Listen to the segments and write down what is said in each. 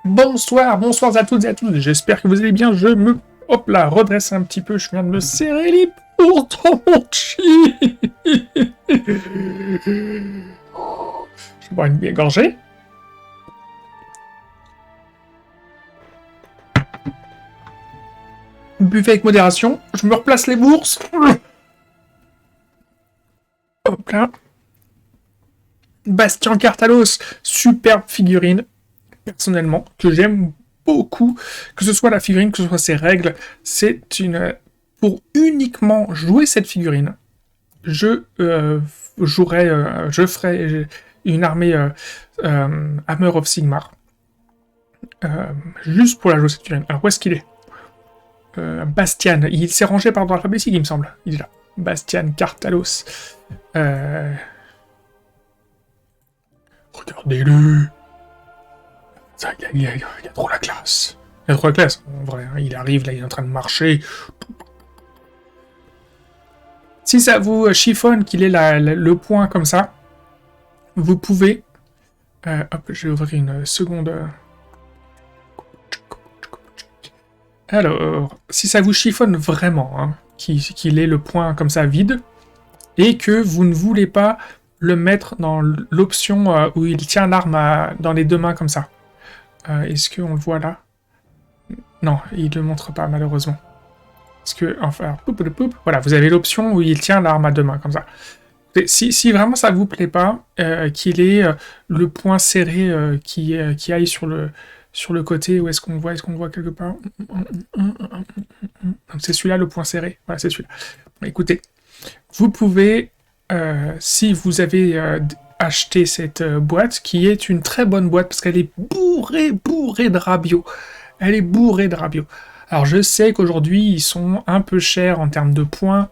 Bonsoir à toutes et à tous, j'espère que vous allez bien, je me... Hop là, redresse un petit peu, je viens de me serrer les pour dans mon chi. Je bois une bière gorgée. Buvez avec modération, je me replace les bourses. Hop là. Bastien Cartalos, superbe figurine, personnellement, que j'aime beaucoup, que ce soit la figurine, que ce soit ses règles, c'est une... Pour uniquement jouer cette figurine, je ferai une armée Hammer of Sigmar, juste pour la jouer cette figurine. Alors où est-ce qu'il est, Bastian, il s'est rangé par ordre alphabétique, il me semble, il est là. Bastian Cartalos. Regardez-le. Il y a trop la classe. Il y a trop la classe, en vrai. Hein. Il arrive, là, il est en train de marcher. Si ça vous chiffonne qu'il ait le point comme ça, vous pouvez... hop, je vais ouvrir une seconde... Alors, si ça vous chiffonne vraiment, hein, qu'il ait le point comme ça vide, et que vous ne voulez pas le mettre dans l'option où il tient l'arme dans les deux mains comme ça. Est-ce qu'on le voit là? Non, il ne le montre pas malheureusement. Parce que, enfin, voilà, vous avez l'option où il tient l'arme à deux mains comme ça. Si vraiment ça vous plaît pas, qu'il ait le point serré qui aille sur le côté, où est-ce qu'on voit quelque part? Donc c'est celui-là le point serré. Voilà, c'est celui-là. Écoutez, vous pouvez, si vous avez acheté cette boîte, qui est une très bonne boîte, parce qu'elle est bourrée de rabios. Elle est bourrée de rabios. Alors je sais qu'aujourd'hui, ils sont un peu chers en termes de points,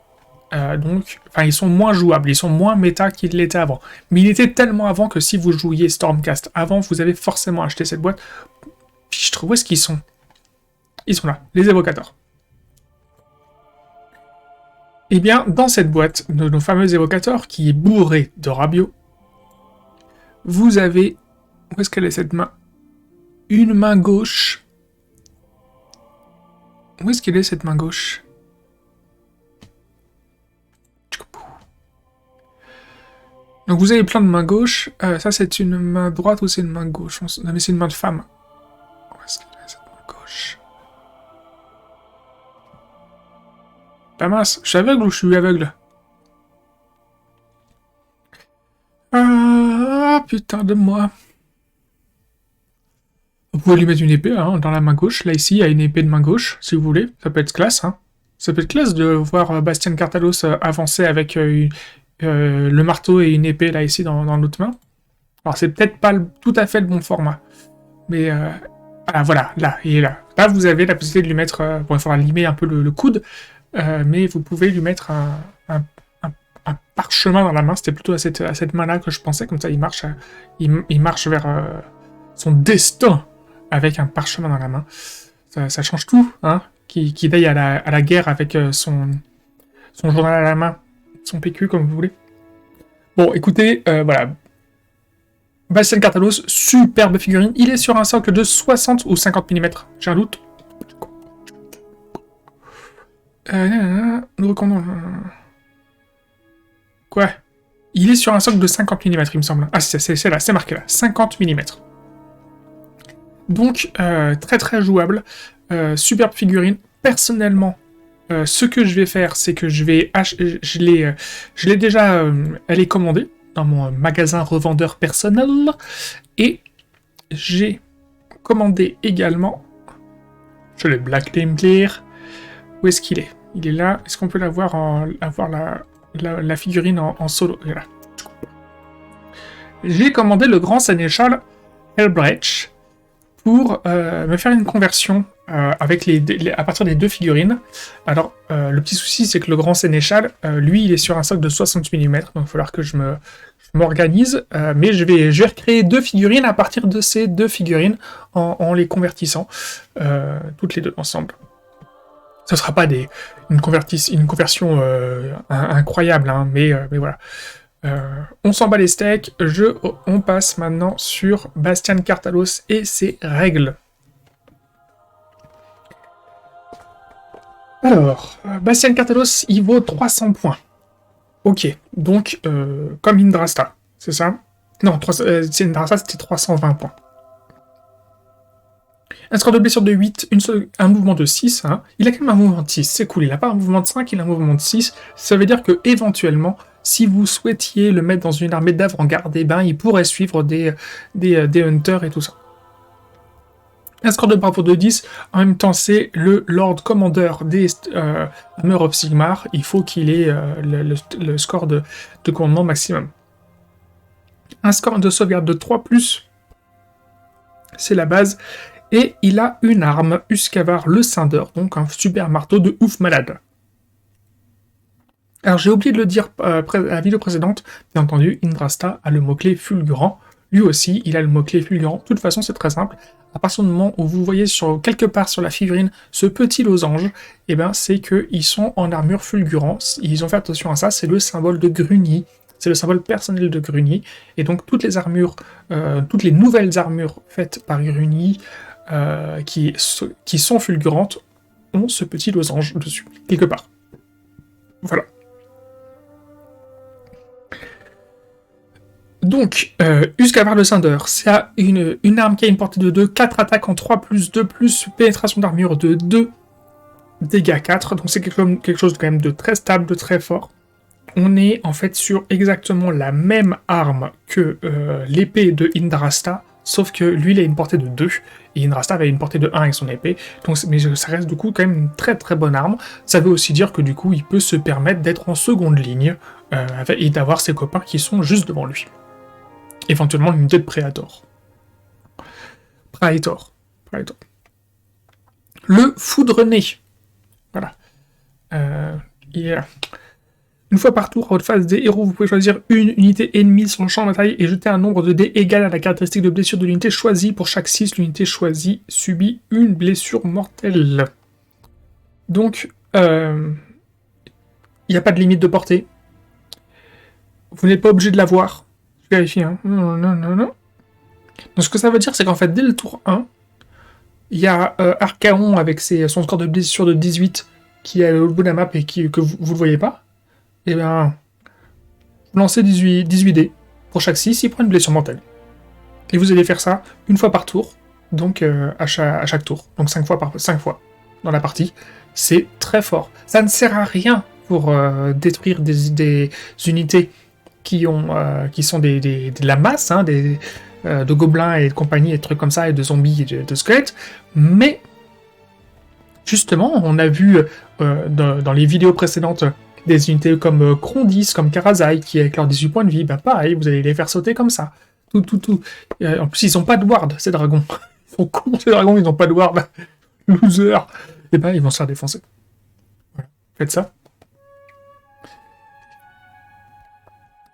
donc, enfin, ils sont moins jouables, ils sont moins méta qu'ils l'étaient avant. Mais il était tellement avant que si vous jouiez Stormcast avant, vous avez forcément acheté cette boîte. Puis je trouve où est-ce qu'ils sont. Ils sont là, les évocateurs. Eh bien, dans cette boîte de nos fameux évocateurs, qui est bourrée de rabios, vous avez... Où est-ce qu'elle est cette main? Une main gauche. Où est-ce qu'elle est cette main gauche? Donc vous avez plein de mains gauches. Ça c'est une main droite ou c'est une main gauche? Non mais c'est une main de femme. Où est-ce qu'elle est cette main gauche? Pas mince, je suis aveugle ou je suis aveugle? Ah putain de moi. Vous pouvez lui mettre une épée hein, dans la main gauche. Là ici il y a une épée de main gauche si vous voulez. Ça peut être classe. Hein. Ça peut être classe de voir Bastian Cartalos avancer avec... le marteau et une épée là ici dans l'autre main. Alors c'est peut-être pas tout à fait le bon format. Mais ah, voilà, là, il est là. Là vous avez la possibilité de lui mettre... bon il faudra limer un peu le coude. Mais vous pouvez lui mettre un parchemin dans la main. C'était plutôt à cette main-là que je pensais. Comme ça il marche vers son destin avec un parchemin dans la main. Ça change tout, hein. Qui aille à la guerre avec son journal à la main. Son PQ, comme vous voulez. Bon, écoutez, voilà. Bastian Cartalos, superbe figurine. Il est sur un socle de 60 ou 50 mm. J'ai un doute. Nous recommandons... Quoi? Il est sur un socle de 50 mm, il me semble. Ah, c'est là, c'est marqué là. 50 mm. Donc, très très jouable. Superbe figurine. Personnellement, ce que je vais faire, c'est que je l'ai déjà, elle est commandée dans mon magasin revendeur personnel, et j'ai commandé également, je l'ai Black Templar, où est-ce qu'il est? Il est là, est-ce qu'on peut avoir la figurine en solo? Là. J'ai commandé le grand sénéchal Helbrecht pour me faire une conversion avec à partir des deux figurines. Alors, le petit souci, c'est que le grand sénéchal, lui, il est sur un socle de 60 mm, donc il va falloir que je m'organise, mais je vais recréer deux figurines à partir de ces deux figurines, en les convertissant, toutes les deux ensemble. Ce ne sera pas une conversion incroyable, hein, mais voilà. On s'en bat les steaks, on passe maintenant sur Bastian Cartalos et ses règles. Alors, Bastien Cartalos, il vaut 300 points. Ok, donc, comme Indrasta, c'est ça? Non, Indrasta, c'était 320 points. Un score de blessure de 8, un mouvement de 6. Hein. Il a quand même un mouvement de 6, c'est cool. Il n'a pas un mouvement de 5, il a un mouvement de 6. Ça veut dire que éventuellement, si vous souhaitiez le mettre dans une armée d'avant-garde, eh ben, il pourrait suivre des hunters et tout ça. Un score de bravoure de 10, en même temps, c'est le Lord Commander des Hammer of Sigmar. Il faut qu'il ait le score de commandement maximum. Un score de sauvegarde de 3+, c'est la base. Et il a une arme, Uskavar le Cinder, donc un super marteau de ouf malade. Alors j'ai oublié de le dire à la vidéo précédente, bien entendu, Indrasta a le mot-clé fulgurant. Lui aussi, il a le mot-clé fulgurant. De toute façon, c'est très simple. À partir du moment où vous voyez quelque part sur la figurine ce petit losange, eh ben, c'est qu'ils sont en armure fulgurant. Ils ont fait attention à ça, c'est le symbole de Grugny. C'est le symbole personnel de Grugny. Et donc toutes les armures, toutes les nouvelles armures faites par Grugny, qui sont fulgurantes, ont ce petit losange dessus, quelque part. Voilà. Donc, Uskavar de Cinder, c'est une arme qui a une portée de 2, 4 attaques en 3+2+, pénétration d'armure de 2, dégâts 4, donc c'est quelque chose quand même de très stable, de très fort. On est en fait sur exactement la même arme que l'épée de Indrasta, sauf que lui, il a une portée de 2, et Indrasta avait une portée de 1 avec son épée, donc, mais ça reste du coup quand même une très très bonne arme. Ça veut aussi dire que du coup, il peut se permettre d'être en seconde ligne, et d'avoir ses copains qui sont juste devant lui. Éventuellement l'unité de Praetor. Le foudre-né. Voilà. Une fois par tour, à votre phase des héros, vous pouvez choisir une unité ennemie sur le champ de bataille et jeter un nombre de dés égal à la caractéristique de blessure de l'unité choisie. Pour chaque 6, l'unité choisie subit une blessure mortelle. Donc, il n'y a pas de limite de portée. Vous n'êtes pas obligé de l'avoir. Je vérifie, hein. Non. Donc ce que ça veut dire, c'est qu'en fait, dès le tour 1, il y a Archaon avec son score de blessure de 18 qui est au bout de la map et que vous ne le voyez pas. Et bien, vous lancez 18 dés. Pour chaque 6, il prend une blessure mortelle. Et vous allez faire ça une fois par tour, donc à chaque tour. Donc 5 fois dans la partie. C'est très fort. Ça ne sert à rien pour détruire des unités qui sont de la masse, hein, de gobelins et de compagnie, et de trucs comme ça, et de zombies et de squelettes, mais justement, on a vu dans les vidéos précédentes des unités comme Krondys, comme Karazai, qui avec leurs 18 points de vie, bah pareil, vous allez les faire sauter comme ça. Tout. En plus, ils n'ont pas de ward, ces dragons. Ils sont cons, ces dragons, ils n'ont pas de ward. Loser. Et ben, ils vont se faire défoncer. Voilà. Faites ça.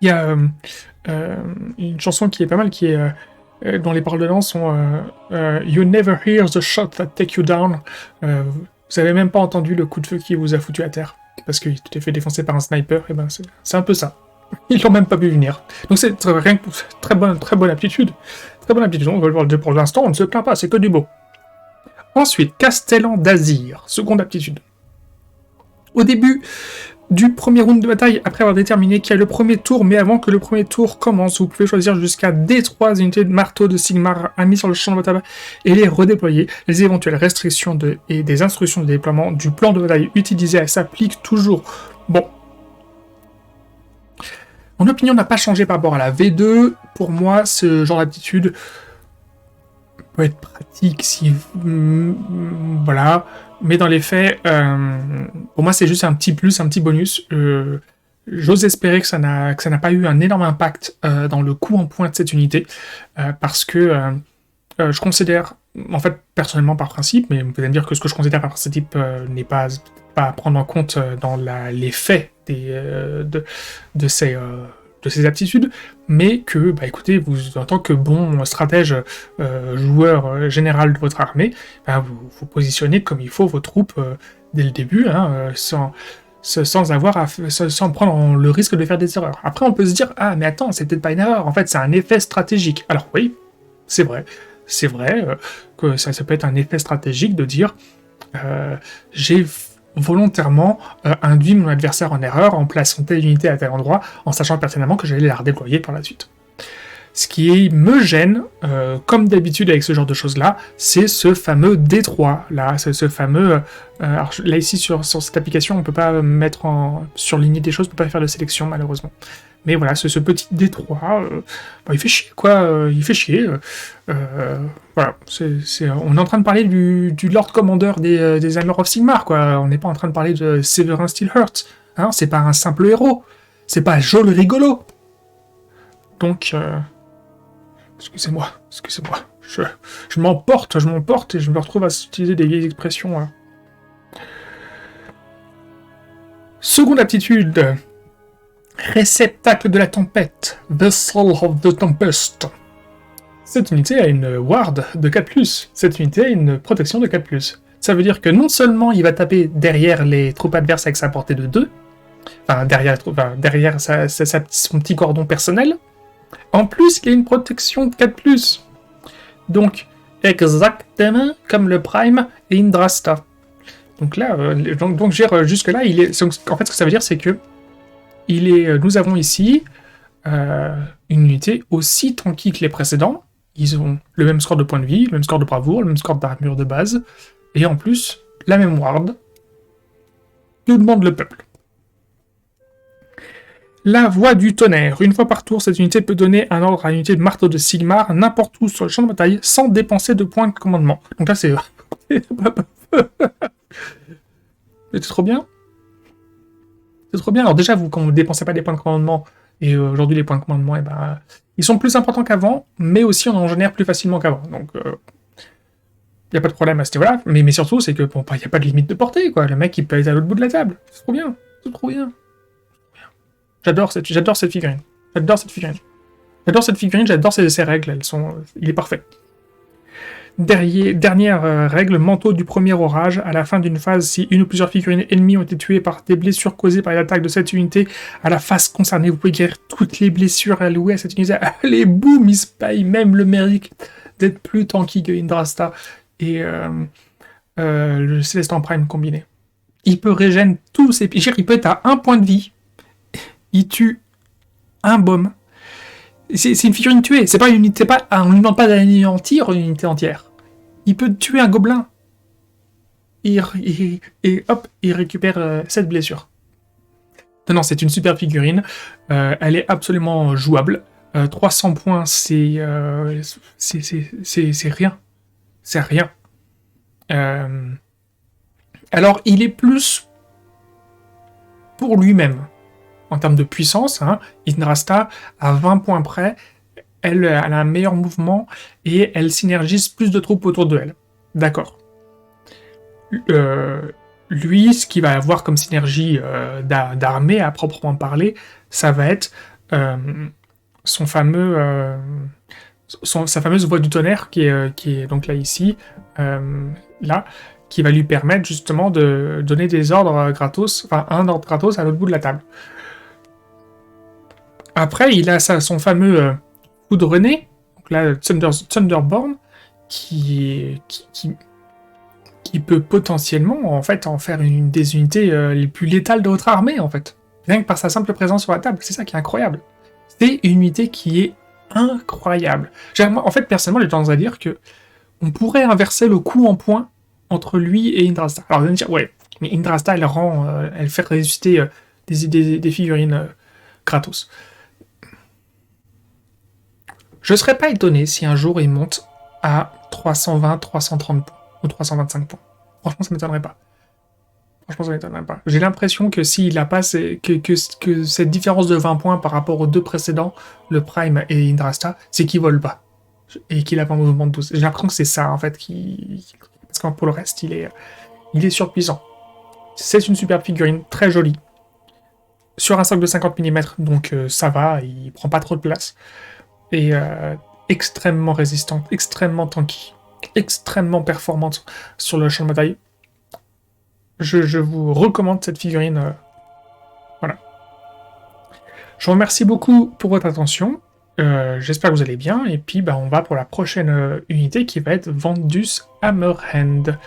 Il y a une chanson qui est pas mal, qui est dont les paroles dedans sont You never hear the shot that take you down. Vous avez même pas entendu le coup de feu qui vous a foutu à terre parce qu'il t'est fait défoncer par un sniper. Et ben c'est un peu ça. Ils l'ont même pas vu venir. Donc c'est très bonne aptitude. Très bonne aptitude. Pour l'instant, on ne se plaint pas, c'est que du beau. Ensuite, Castellan d'Azir, seconde aptitude. Au début du premier round de bataille, après avoir déterminé qu'il y a le premier tour, mais avant que le premier tour commence, vous pouvez choisir jusqu'à D3 unités de marteau de Sigmar amis sur le champ de bataille et les redéployer. Les éventuelles restrictions et des instructions de déploiement du plan de bataille utilisé s'appliquent toujours. Bon. Mon opinion n'a pas changé par rapport à la V2. Pour moi, ce genre d'aptitude peut être pratique si... voilà. Mais dans les faits, pour moi, c'est juste un petit plus, un petit bonus. J'ose espérer que ça n'a pas eu un énorme impact dans le coût en points de cette unité, parce que je considère, en fait, personnellement par principe, mais vous allez me dire que ce que je considère par principe n'est pas à prendre en compte dans les faits de ces aptitudes, mais que, bah écoutez, vous, en tant que bon stratège, joueur général de votre armée, bah, vous positionnez comme il faut vos troupes dès le début, hein, sans prendre le risque de faire des erreurs. Après, on peut se dire, ah, mais attends, c'est peut-être pas une erreur, en fait, c'est un effet stratégique. Alors oui, c'est vrai que ça peut être un effet stratégique de dire, j'ai volontairement induit mon adversaire en erreur en plaçant telle unité à tel endroit, en sachant pertinemment que j'allais la redéployer par la suite. Ce qui me gêne, comme d'habitude avec ce genre de choses-là, c'est ce fameux détroit, là, ce fameux... alors là, ici, sur cette application, on peut pas mettre en surligner des choses, on peut pas faire de sélection, malheureusement. Mais voilà, ce petit détroit, il fait chier, quoi, il fait chier. Voilà, on est en train de parler du Lord Commander des Hammer of Sigmar, quoi. On n'est pas en train de parler de Severin Steelheart, hein, c'est pas un simple héros, c'est pas Joel rigolo. Donc... excusez-moi, je m'emporte et je me retrouve à utiliser des vieilles expressions. Hein. Seconde aptitude. Réceptacle de la tempête. Vessel of the Tempest. Cette unité a une ward de 4+. Cette unité a une protection de 4+. Ça veut dire que non seulement il va taper derrière les troupes adverses avec sa portée de 2, enfin derrière son petit cordon personnel, en plus, il y a une protection de 4+. Donc, exactement comme le Prime et Indrasta. Donc là, jusque-là, il est... En fait, ce que ça veut dire, c'est que nous avons ici une unité aussi tanky que les précédents. Ils ont le même score de points de vie, le même score de bravoure, le même score d'armure de base, et en plus, la même ward que demande le peuple. La voix du tonnerre. Une fois par tour, cette unité peut donner un ordre à une unité de marteau de Sigmar n'importe où sur le champ de bataille sans dépenser de points de commandement. Donc là, c'est... c'est trop bien. C'est trop bien. Alors déjà, quand vous ne dépensez pas des points de commandement, et aujourd'hui les points de commandement, ils sont plus importants qu'avant, mais aussi on en génère plus facilement qu'avant. Donc, il n'y a pas de problème à ce niveau-là. Mais surtout, c'est que il n'y a pas de limite de portée, quoi. Le mec, il peut être à l'autre bout de la table. C'est trop bien. C'est trop bien. J'adore cette figurine. J'adore cette figurine, j'adore ses règles, il est parfait. Dernière règle, manteau du premier orage. À la fin d'une phase, si une ou plusieurs figurines ennemies ont été tuées par des blessures causées par l'attaque de cette unité, à la phase concernée, vous pouvez guérir toutes les blessures allouées à cette unité. Allez, boum, il se paye même le mérite d'être plus tanky que Indrasta et le Célestin Prime combiné. Il peut régénérer tous ses pichires, il peut être à 1 point de vie. Il tue un baume. C'est une figurine tuée. C'est pas une unité. On ne lui demande pas d'anéantir une unité entière. Il peut tuer un gobelin. Et hop, il récupère cette blessure. Non, c'est une super figurine. Elle est absolument jouable. 300 points, c'est rien. C'est rien. Alors, il est plus pour lui-même. En termes de puissance, hein, Indrasta, à 20 points près, elle a un meilleur mouvement et elle synergise plus de troupes autour de elle. D'accord. Lui, ce qu'il va avoir comme synergie d'armée à proprement parler, ça va être sa fameuse voix du tonnerre qui est donc là ici, là, qui va lui permettre justement de donner des ordres gratos, enfin un ordre gratos à l'autre bout de la table. Après, il a son fameux coup de René, donc là, Thunderborn, qui peut potentiellement en faire une des unités les plus létales de votre armée, en fait. Rien que par sa simple présence sur la table, c'est ça qui est incroyable. C'est une unité qui est incroyable. En fait, personnellement, j'ai tendance à dire que on pourrait inverser le coup en points entre lui et Indrasta. Alors, vous allez me dire, ouais, mais Indrasta, elle fait résister des figurines gratos. Je serais pas étonné si un jour il monte à 320, 330 points, ou 325 points. Franchement, ça m'étonnerait pas. J'ai l'impression que s'il a pas que cette différence de 20 points par rapport aux deux précédents, le Prime et Indrasta, c'est qu'il vole pas. Et qu'il a pas un mouvement de 12. J'ai l'impression que c'est ça, en fait, parce que pour le reste, il est surpuissant. C'est une superbe figurine, très jolie. Sur un socle de 50 mm, donc ça va, il prend pas trop de place. Et extrêmement résistante, extrêmement tanky, extrêmement performante sur le champ de bataille. Je vous recommande cette figurine. Voilà. Je vous remercie beaucoup pour votre attention. J'espère que vous allez bien. Et puis, on va pour la prochaine unité qui va être Vandus Hammerhand.